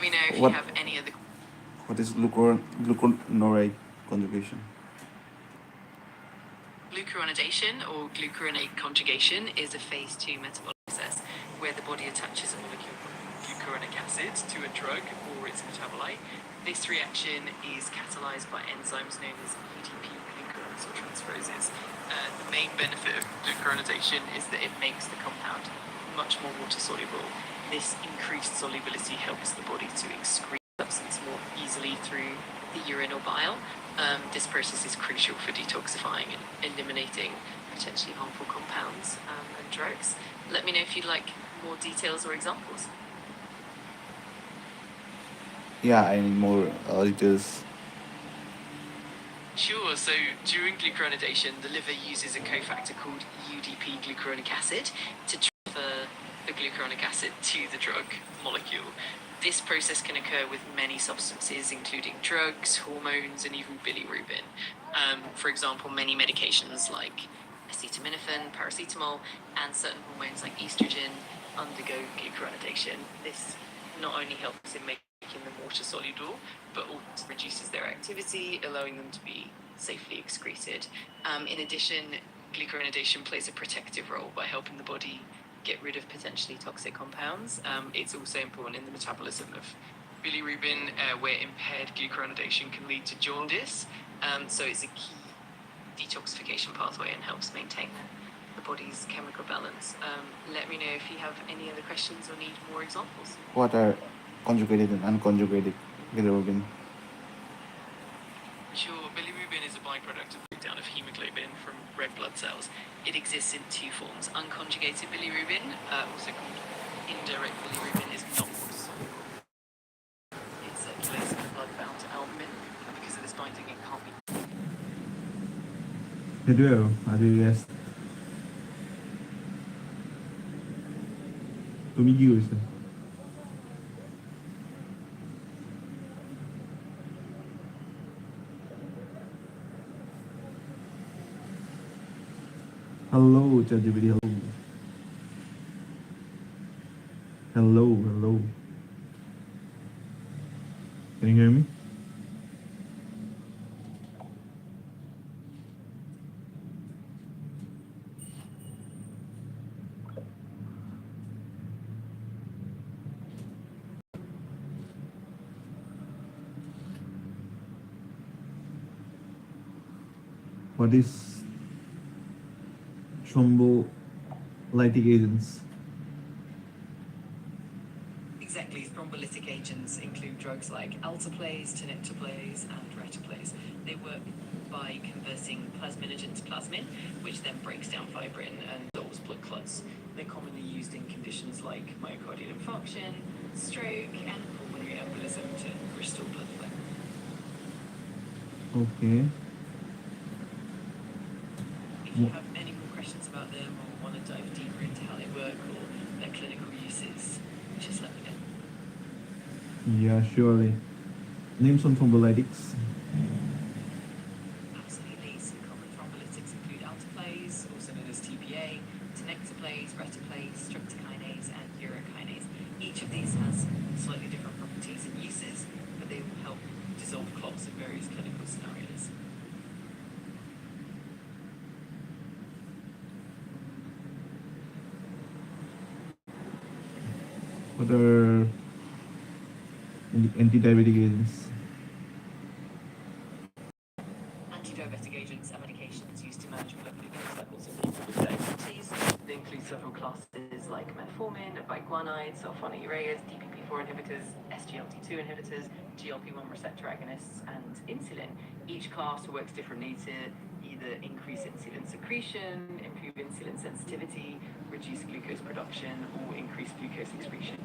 me know if you have any other. What is glucuronide conjugation? Glucuronidation or glucuronate conjugation is a phase 2 metabolic process where the body attaches a molecule of glucuronic acid to a drug or its metabolite. This reaction is catalyzed by enzymes known as UDP glucuronsyltransferases. The main benefit of glucuronidation is that it makes the compound much more water soluble. This increased solubility helps the body to excrete substance more easily through the urine or bile. This process is crucial for detoxifying and eliminating potentially harmful compounds and drugs. Let me know if you'd like more details or examples. Yeah, I need more details. Sure, so during glucuronidation, the liver uses a cofactor called UDP glucuronic acid to transfer the glucuronic acid to the drug molecule. This process can occur with many substances, including drugs, hormones, and even bilirubin. For example, many medications like acetaminophen, paracetamol, and certain hormones like estrogen undergo glucuronidation. This not only helps in making them water soluble, but also reduces their activity, allowing them to be safely excreted. In addition, glucuronidation plays a protective role by helping the body get rid of potentially toxic compounds. It's also important in the metabolism of bilirubin, where impaired glucuronidation can lead to jaundice. So it's a key detoxification pathway and helps maintain the body's chemical balance. Let me know if you have any other questions or need more examples. What are conjugated and unconjugated bilirubin? Sure, bilirubin is a byproduct of breakdown of hemoglobin from red blood cells. It exists in two forms. Unconjugated bilirubin, also called indirect bilirubin, is not water soluble. It circulates in the blood bound to albumin, and because of this binding, it can't be. Hello, yes. তুমি কি কৰিছা? Hello, ChatGPT. Hello. Can you hear me? What is thrombolytic agents? Exactly. Thrombolytic agents include drugs like alteplase, tenecteplase, and retaplase. They work by converting plasminogen to plasmin, which then breaks down fibrin and dissolves blood clots. They're commonly used in conditions like myocardial infarction, stroke, and pulmonary embolism to restore blood flow. Okay. If you have any more questions about them or want to dive deeper into how they work or their clinical uses, just let me know. Yeah, surely. Name some thrombolytics. Absolutely. Some common thrombolytics include alteplase, also known as TPA, tenecteplase, retaplase, streptokinase, and urokinase. Each of these has slightly different properties and uses, but they will help dissolve clots in various clinical scenarios. What are anti-diabetic agents? Anti-diabetic agents are medications used to manage blood glucose levels in people with diabetes. They include several classes like metformin, biguanides, sulfonylureas, DPP-4 inhibitors, SGLT2 inhibitors, GLP-1 receptor agonists, and insulin. Each class works differently to either increase insulin secretion, improve insulin sensitivity, reduce glucose production, or increase glucose excretion.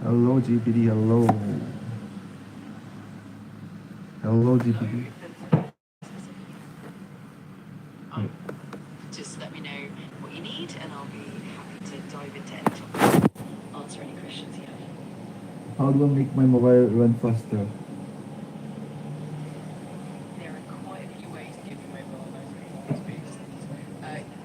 Hello, GPT. Hello, GPT. Just let me know what you need, and I'll be happy to dive into any topic, answer any questions you have. How do I make my mobile run faster? There are quite a few ways to give your mobile a nice performance boost.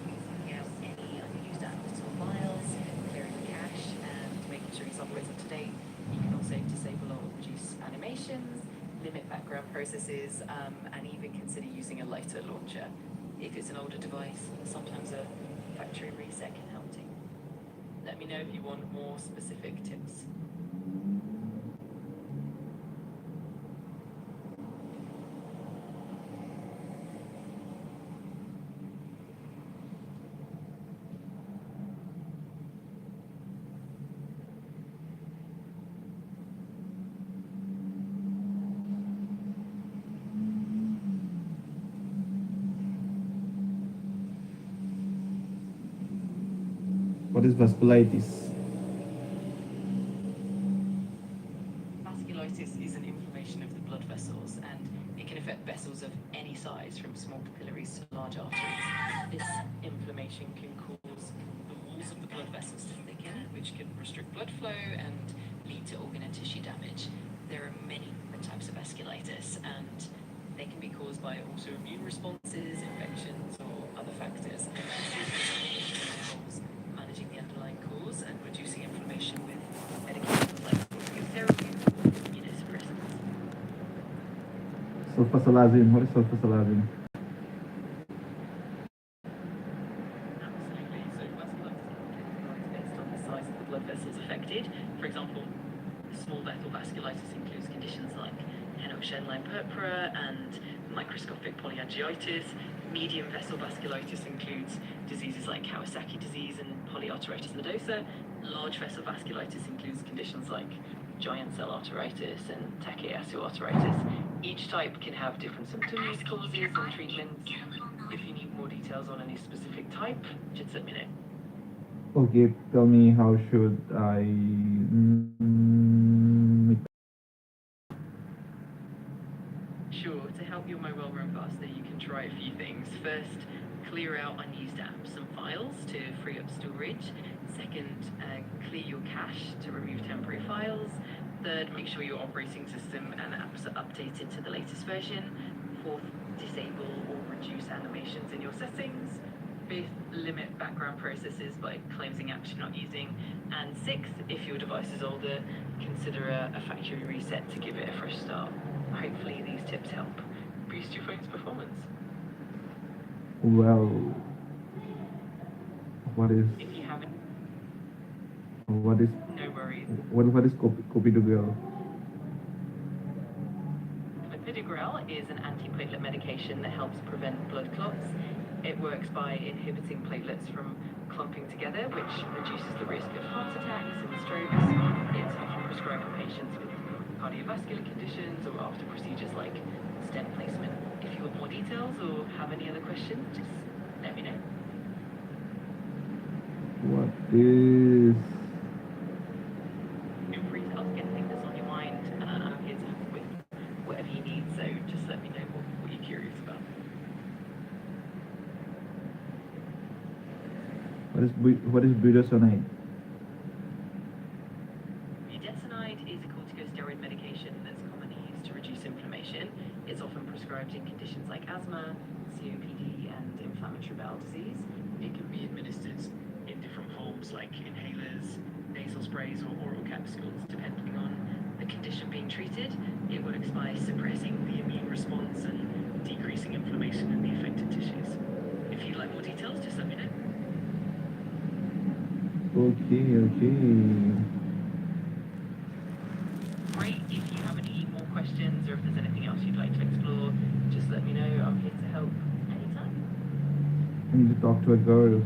Using out any unused apps or files, clearing the cache, and making sure your software is up to date. You can also disable or reduce animations, limit background processes, and even consider using a lighter launcher. If it's an older device, sometimes a factory reset can help too. Let me know if you want more specific tips. What is vasculitis? Vasculitis is an inflammation of the blood vessels, and it can affect vessels of any size, from small capillaries to large arteries. This inflammation can cause the walls of the blood vessels to thicken, which can restrict blood flow and lead to organ and tissue damage. There are many different types of vasculitis, and they can be caused by autoimmune responses, infections, or other factors. Involves managing the underlying cause and reducing inflammation with medications like therapy or immunosuppressants. Sulfasalazine. What is sulfasalazine? Absolutely. So vasculitis can be categorized based on the size of the blood vessels affected. For example, small vessel vasculitis includes conditions like Henoch-Schönlein purpura and microscopic polyangiitis. Medium vessel vasculitis includes diseases like Kawasaki disease and polyarteritis nodosa. Large vessel vasculitis includes conditions like giant cell arteritis and Takayasu arteritis. Each type can have different symptoms, causes, and treatments. If you need more details on any specific type, just let me know. Okay, tell me how should I Sure, to help your mobile run faster, you can try a few things. First, clear out unused apps and files to free up storage. Second, clear your cache to remove temporary files. Third, make sure your operating system and apps are updated to the latest version. Fourth, disable or reduce animations in your settings. Fifth, limit background processes by closing apps you're not using. And sixth, if your device is older, consider a factory reset to give it a fresh start. Hopefully these tips help boost your phone's performance. Well, what is If you haven't, what is no worries. what is clopidogrel? Clopidogrel is an antiplatelet medication that helps prevent blood clots. It works by inhibiting platelets from clumping together, which reduces the risk of heart attacks and strokes. It's often prescribed for patients with cardiovascular conditions or after procedures like stent placement. If you want more details or have any other questions, just let me know. What is Feel free to ask anything that's on your mind. I'm here to help with whatever you need, so just let me know what you're curious about. what is budesonide? Budesonide is a corticosteroid medication that's commonly used to reduce inflammation. It's often prescribed in conditions like asthma, COPD, and inflammatory bowel disease. It can be administered in different forms like inhalers, nasal sprays, or oral capsules, depending on the condition being treated. It works by suppressing the immune response and decreasing inflammation in the affected tissues. If you'd like more details, just let me know. Okay. Great. If you have any more questions or if there's anything else you'd like to explore, just let me know. I'm here to help anytime. I need to talk to a girl.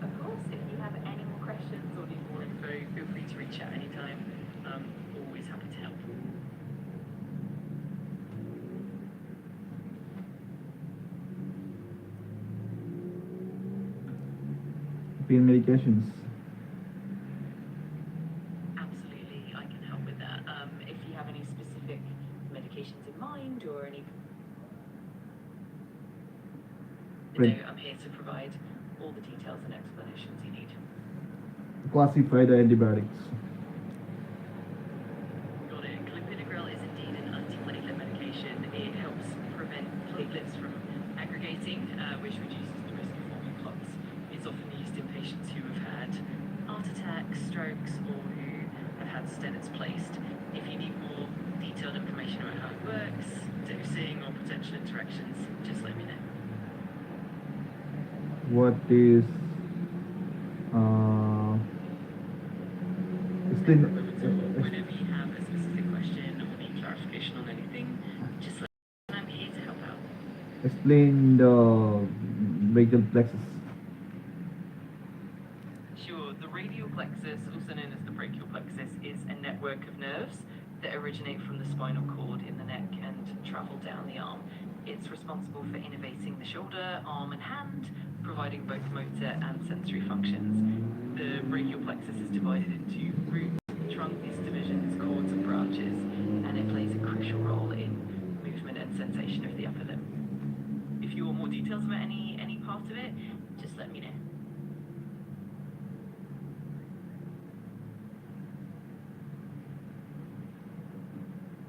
Of course, if you have any more questions or need more info, feel free to reach out anytime. I'm always happy to help. Pain medications. Absolutely, I can help with that. If you have any specific medications in mind or any No, I'm here to provide all the details and explanations you need. Classify the antibiotics. Got it. Clopidogrel is indeed an antiplatelet medication. It helps prevent platelets from aggregating, which reduces the risk of forming clots. It's often used in patients who have had heart attacks, strokes, or who have had stents placed. If you need more detailed information about how it works, dosing, or potential interactions, just let me know. What is explain Whenever you have a specific question or need clarification on anything, just let me know. I'm here to help out. explain the brachial plexus. Sure, the radial plexus, also known as the brachial plexus, is a network of nerves that originate from the spinal cord in the neck and travel down the arm. It's responsible for innervating the shoulder, arm, and hand, providing both motor and sensory functions. The brachial plexus is divided into root, trunks, divisions, cords, and branches, and it plays a crucial role in movement and sensation of the upper limb. If you want more details about any part of it, just let me know.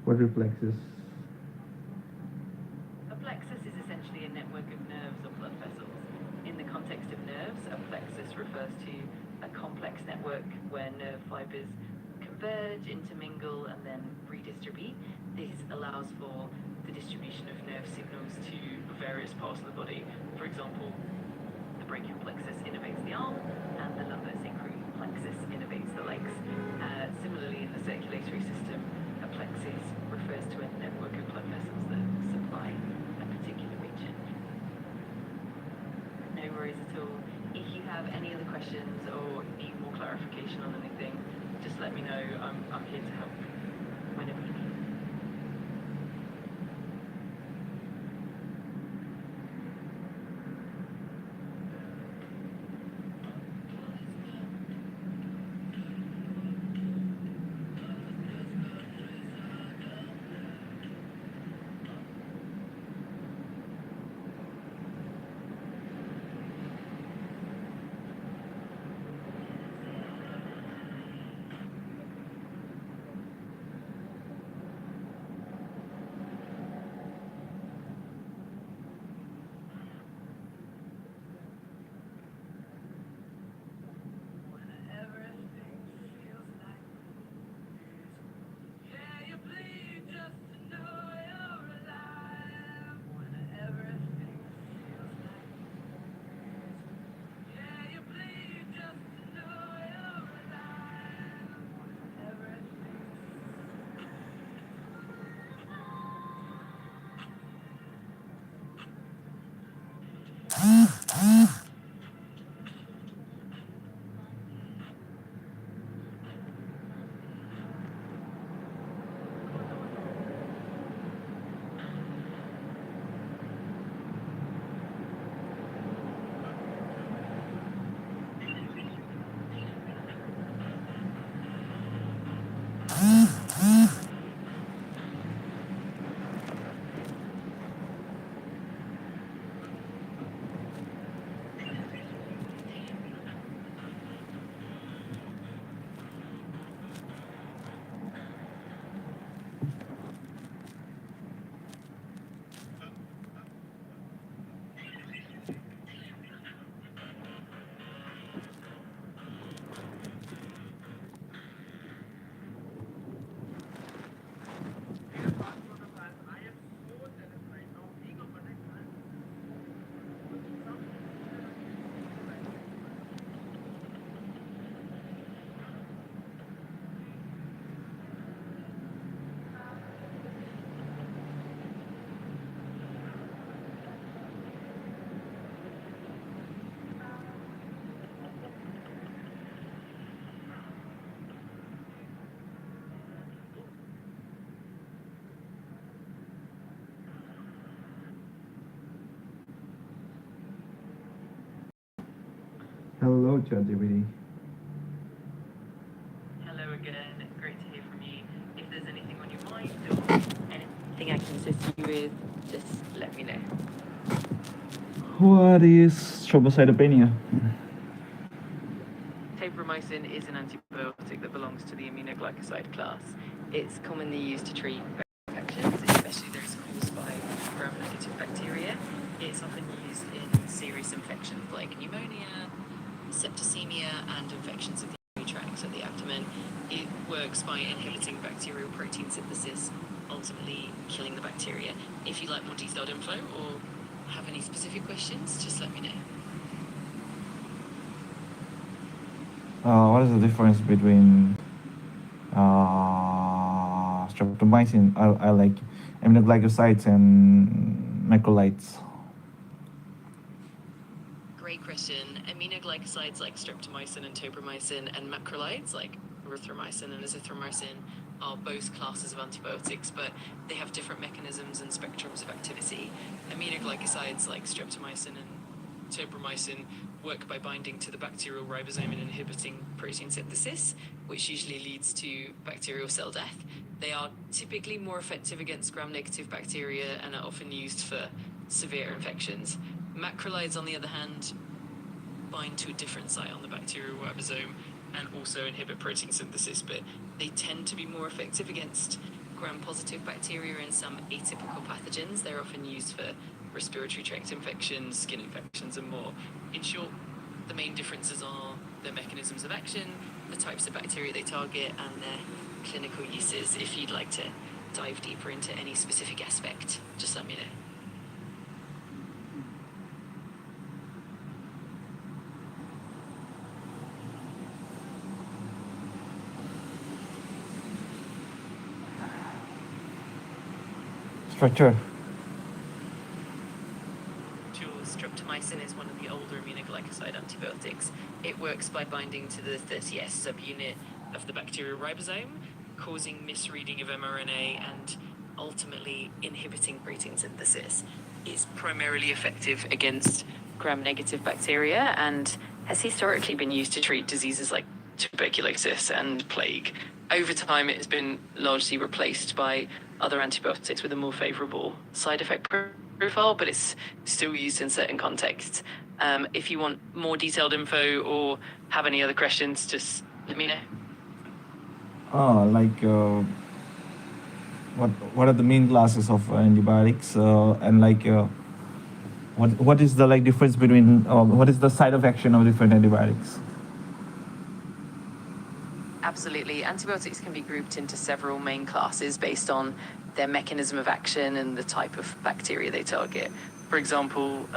Quadriplexus. A plexus is essentially a network of nerves or blood vessels. In the context of nerves, a plexus refers to a complex network where nerve fibers converge, intermingle, and then redistribute. This allows for the distribution of nerve signals to various parts of the body. For example, the brachial plexus innervates the arm, and the lumbar sacral plexus innervates the legs. Similarly, in the circulatory system, a plexus refers to a network of blood vessels that supply a particular region. No worries at all. If you have any other questions or need more clarification on anything, just let me know. I'm here to help whenever you need. Hello, ChatGPT. Hello again. Great to hear from you. If there's anything on your mind or anything I can assist you with, just let me know. What is thrombocytopenia? Tobramycin is an antibiotic that belongs to the aminoglycoside class. It's commonly used to treat infections, especially those caused by gram-negative bacteria. It's often used in serious infections like pneumonia, septicemia, and infections of the urinary tract or the abdomen. It works by inhibiting bacterial protein synthesis, ultimately killing the bacteria. If you like more detailed info or have any specific questions, just let me know. What is the difference between streptomycin, I like aminoglycosides and macrolides? Great question. Aminoglycosides like streptomycin and tobramycin and macrolides like erythromycin and azithromycin are both classes of antibiotics, but they have different mechanisms and spectrums of activity. Aminoglycosides like streptomycin and tobramycin work by binding to the bacterial ribosome and inhibiting protein synthesis, which usually leads to bacterial cell death. They are typically more effective against gram-negative bacteria and are often used for severe infections. Macrolides, on the other hand, bind to a different site on the bacterial ribosome and also inhibit protein synthesis, but they tend to be more effective against gram-positive bacteria and some atypical pathogens. They're often used for respiratory tract infections, skin infections, and more. In short, the main differences are their mechanisms of action, the types of bacteria they target, and their clinical uses. If you'd like to dive deeper into any specific aspect, just let me know. Structure. Streptomycin is one of the older aminoglycoside antibiotics. It works by binding to the 30S subunit of the bacterial ribosome, causing misreading of mRNA and ultimately inhibiting protein synthesis. It's primarily effective against gram-negative bacteria and has historically been used to treat diseases like tuberculosis and plague. Over time, it has been largely replaced by other antibiotics with a more favorable side effect profile, but it's still used in certain contexts. If you want more detailed info or have any other questions, just let me know. What are the main classes of antibiotics, and what is the difference between what is the side of action of different antibiotics? Absolutely. Antibiotics can be grouped into several main classes based on their mechanism of action and the type of bacteria they target. For example,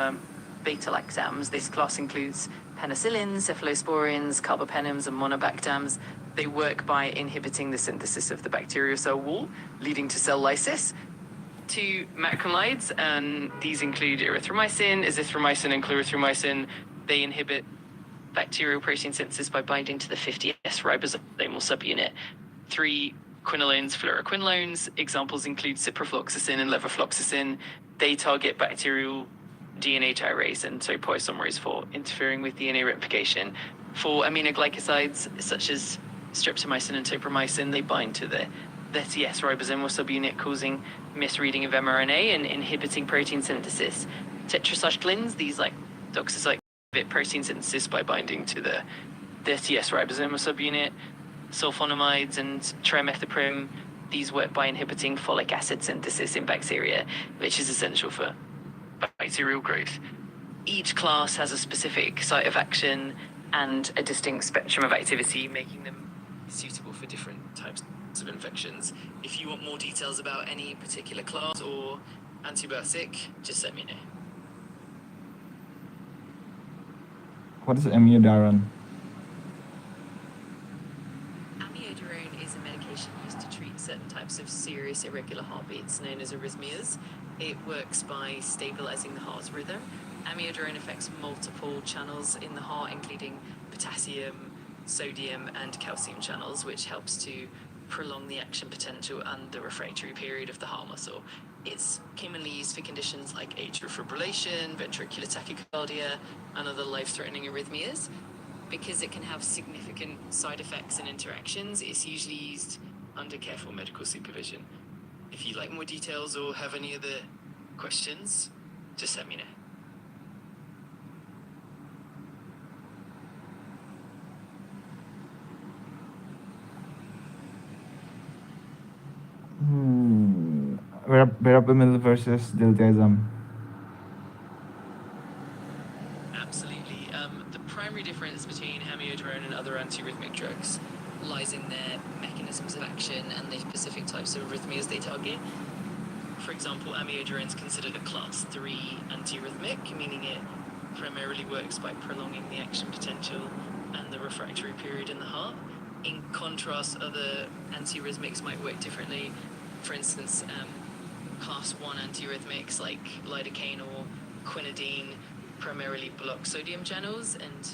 beta-lactams. This class includes penicillins, cephalosporins, carbapenems, and monobactams. They work by inhibiting the synthesis of the bacterial cell wall, leading to cell lysis. Two macrolides, and these include erythromycin, azithromycin, and clarithromycin. They inhibit bacterial protein synthesis by binding to the 50S ribosomal subunit. Three quinolones, fluoroquinolones. Examples include ciprofloxacin and levofloxacin. They target bacterial DNA gyrase and topoisomerase 4, interfering with DNA replication. For aminoglycosides, such as streptomycin and tobramycin, they bind to the 30S ribosomal subunit, causing misreading of mRNA and inhibiting protein synthesis. Tetracyclines, these like doxycycline, inhibit protein synthesis by binding to the 30S ribosomal subunit. Sulfonamides and trimethoprim, these work by inhibiting folic acid synthesis in bacteria, which is essential for bacterial growth. Each class has a specific site of action and a distinct spectrum of activity, making them suitable for different types of infections. If you want more details about any particular class or antibiotic, just let me know. What is amiodarone? Amiodarone is a medication used to treat certain types of serious irregular heartbeats known as arrhythmias. It works by stabilizing the heart's rhythm. Amiodarone affects multiple channels in the heart, including potassium, sodium, and calcium channels, which helps to prolong the action potential and the refractory period of the heart muscle. It's commonly used for conditions like atrial fibrillation, ventricular tachycardia, and other life-threatening arrhythmias. Because it can have significant side effects and interactions, it's usually used under careful medical supervision. If you'd like more details or have any other questions, just let me know. verapamil versus diltiazem? Absolutely. The primary difference between amiodarone and other antiarrhythmic drugs lies in their mechanisms of action and the specific types of arrhythmias they target. For example, amiodarone is considered a class 3 antiarrhythmic, meaning it primarily works by prolonging the action potential and the refractory period in the heart. In contrast, other antiarrhythmics might work differently. For instance, class 1 antiarrhythmics like lidocaine or quinidine primarily block sodium channels, and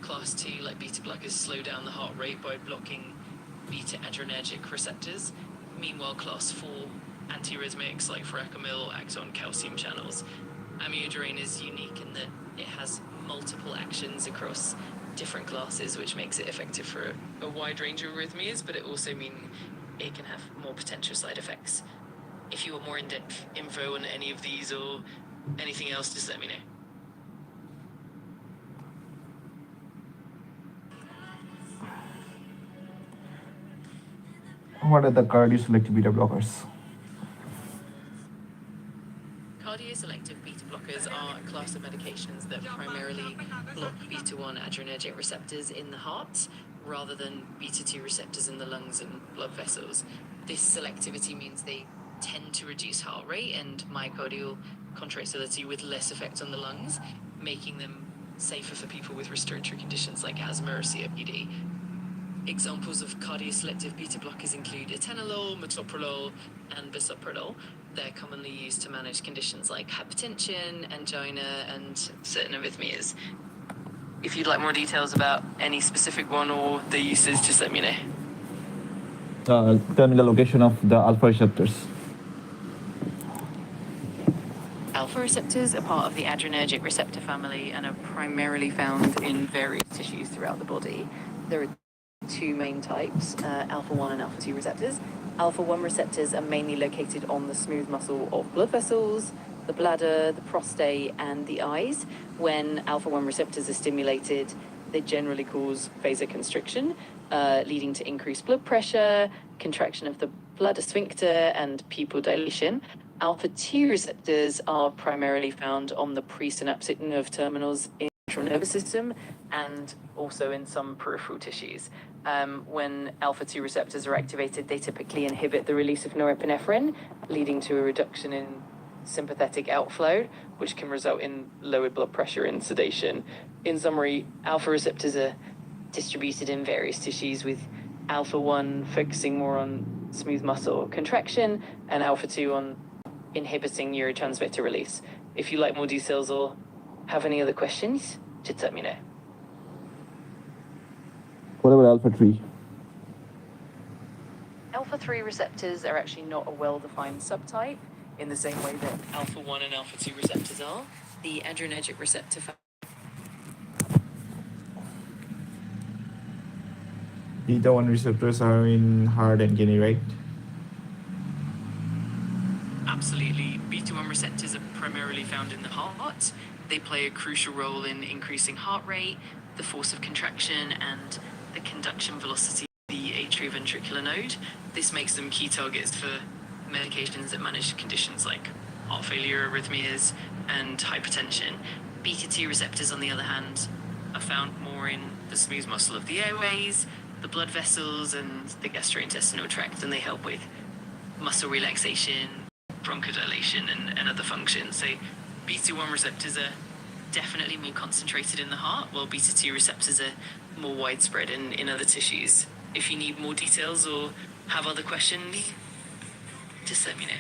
class 2 like beta blockers slow down the heart rate by blocking beta adrenergic receptors. Meanwhile, class 4 antiarrhythmics like verapamil act on calcium channels. Amiodarone is unique in that it has multiple actions across different classes, which makes it effective for a wide range of arrhythmias, but it also means it can have more potential side effects. If you want more in-depth info on any of these or anything else, just let me know. What are the cardioselective beta blockers? Cardioselective beta blockers are a class of medications that primarily block beta 1 adrenergic receptors in the heart rather than beta 2 receptors in the lungs and blood vessels. This selectivity means they tend to reduce heart rate and myocardial contractility with less effect on the lungs, making them safer for people with respiratory conditions like asthma or COPD. Examples of cardioselective beta blockers include atenolol, metoprolol, and bisoprolol. They're commonly used to manage conditions like hypertension, angina, and certain arrhythmias. If you'd like more details about any specific one or the uses, just let me know. Tell me the location of the alpha receptors. Alpha receptors are part of the adrenergic receptor family and are primarily found in various tissues throughout the body. There are two main types, alpha 1 and alpha 2 receptors. Alpha 1 receptors are mainly located on the smooth muscle of blood vessels, the bladder, the prostate, and the eyes. When alpha 1 receptors are stimulated, they generally cause vasoconstriction, leading to increased blood pressure, contraction of the bladder sphincter, and pupil dilation. Alpha 2 receptors are primarily found on the presynaptic nerve terminals in the central nervous system and also in some peripheral tissues. When alpha 2 receptors are activated, they typically inhibit the release of norepinephrine, leading to a reduction in sympathetic outflow, which can result in lowered blood pressure and sedation. In summary, alpha receptors are distributed in various tissues, with alpha 1 focusing more on smooth muscle contraction and alpha 2 on inhibiting neurotransmitter release. If you like more details or have any other questions, just let me know. What about alpha 3? Alpha 3 receptors are actually not a well-defined subtype in the same way that alpha 1 and alpha 2 receptors are. The adrenergic receptor Beta 1 receptors are in heart and kidney, right? Absolutely. Beta 1 receptors are primarily found in the heart. They play a crucial role in increasing heart rate, the force of contraction, and the conduction velocity of the atrioventricular node. This makes them key targets for medications that manage conditions like heart failure, arrhythmias, and hypertension. Beta 2 receptors, on the other hand, are found more in the smooth muscle of the airways, the blood vessels, and the gastrointestinal tract, and they help with muscle relaxation, bronchodilation, and other functions. So beta 1 receptors are definitely more concentrated in the heart, while beta 2 receptors are more widespread in other tissues. If you need more details or have other questions, just let me know.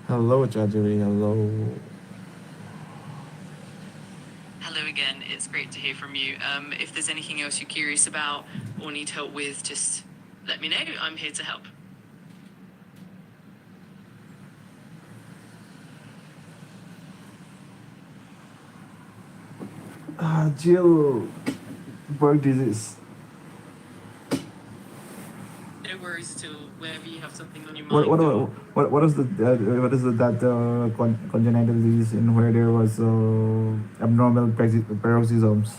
Hello, Chajuri. Hello. Hello again, it's great to hear from you. If there's anything else you're curious about or need help with, just let me know. I'm here to help. Jill, bird disease. No worries at all. Whenever you have something on your What mind. what is the what is the that congenital disease in where there was abnormal paroxysms?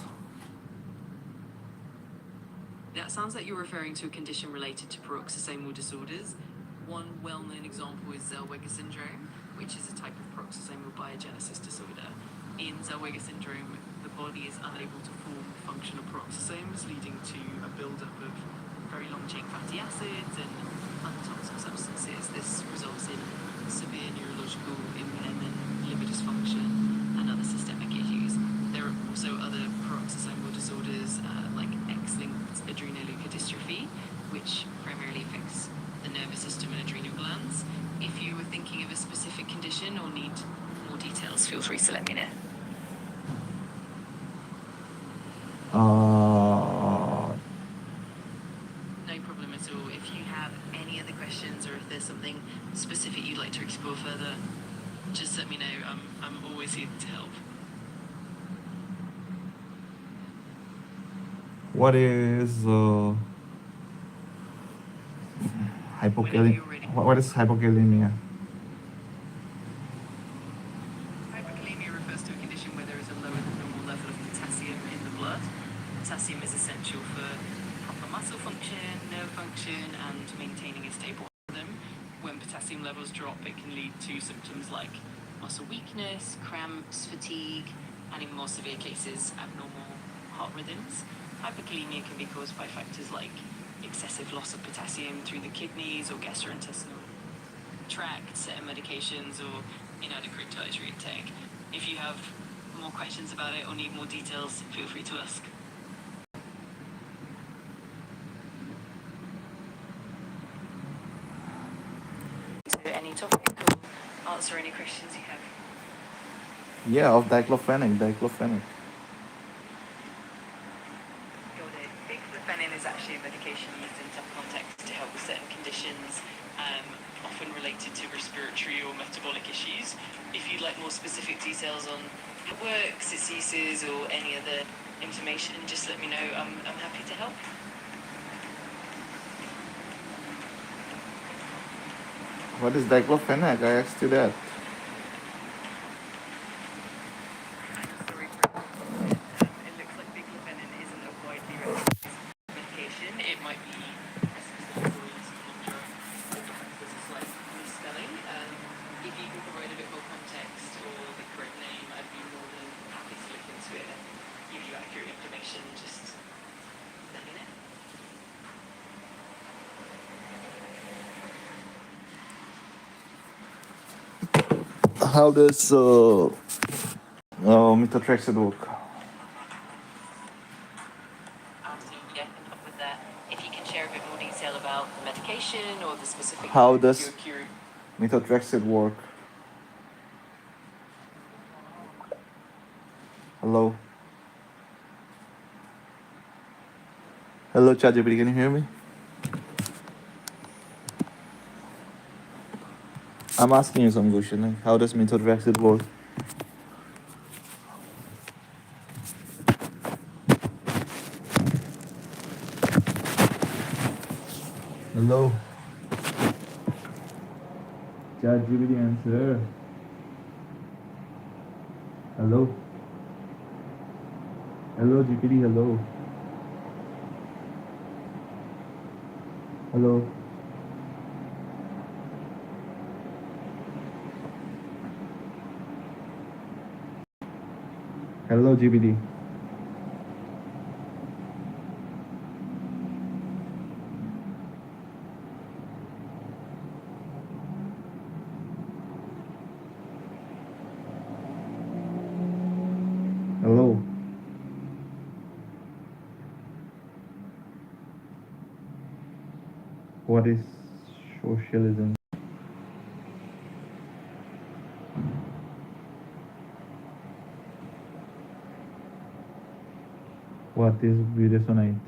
That sounds like you're referring to a condition related to peroxisomal disorders. One well-known example is Zellweger syndrome, which is a type of peroxisomal biogenesis disorder. In Zellweger syndrome, the body is unable to form functional peroxisomes, leading to a buildup of very long-chain fatty acids and other toxic substances. This results in severe neurological impairment, liver dysfunction, and other systemic issues. There are also other peroxisomal disorders like X-linked adrenoleukodystrophy, which primarily affects the nervous system and adrenal glands. If you were thinking of a specific condition or need more details, feel free to let me know. No problem at all. If you have any other questions or if there's something specific you'd like to explore further, just let me know. I'm always here to help. What is hypokalemia? What is hypokalemia? Hyperkalemia refers to a condition where there is a lower than normal level of potassium in the blood. Potassium is essential for proper muscle function, nerve function, and maintaining a stable rhythm. When potassium levels drop, it can lead to symptoms like muscle weakness, cramps, fatigue, and in more severe cases, abnormal heart rhythms. Hyperkalemia can be caused by factors like excessive loss of potassium through the kidneys or gastrointestinal tract, certain medications, or inadequate dietary intake. If you have more questions about it or need more details, feel free to ask. So any topic or answer any questions you have. Yeah, of diclofenac. Diclofenac is actually a medication used in some contexts to help with certain conditions, often related to respiratory or metabolic issues. If you'd like more specific details on how it works, its uses, or any other information, just let me know. I'm happy to help. What is diclofenac? I asked you that. Sorry for it looks like diclofenac isn't a widely recognized medication. It might be resistant or used contra, or perhaps there's a slight misspelling. If you can provide a bit more context or the correct name, I'd be more than happy to look into it and give you accurate information. Just let me know. How does methotrexate work? Absolutely, I can help with that. If you can share a bit more detail about the medication or the specific How you're does curious. methotrexate work? Hello? Hello, ChatGPT, can you hear me? I'm asking you some question. Like, how does method of exit work? Hello. ChatGPT answer. Hello. Hello GPT. Hello. Hello. Hello GPT. Hello. What is socialism? What is Buddhism?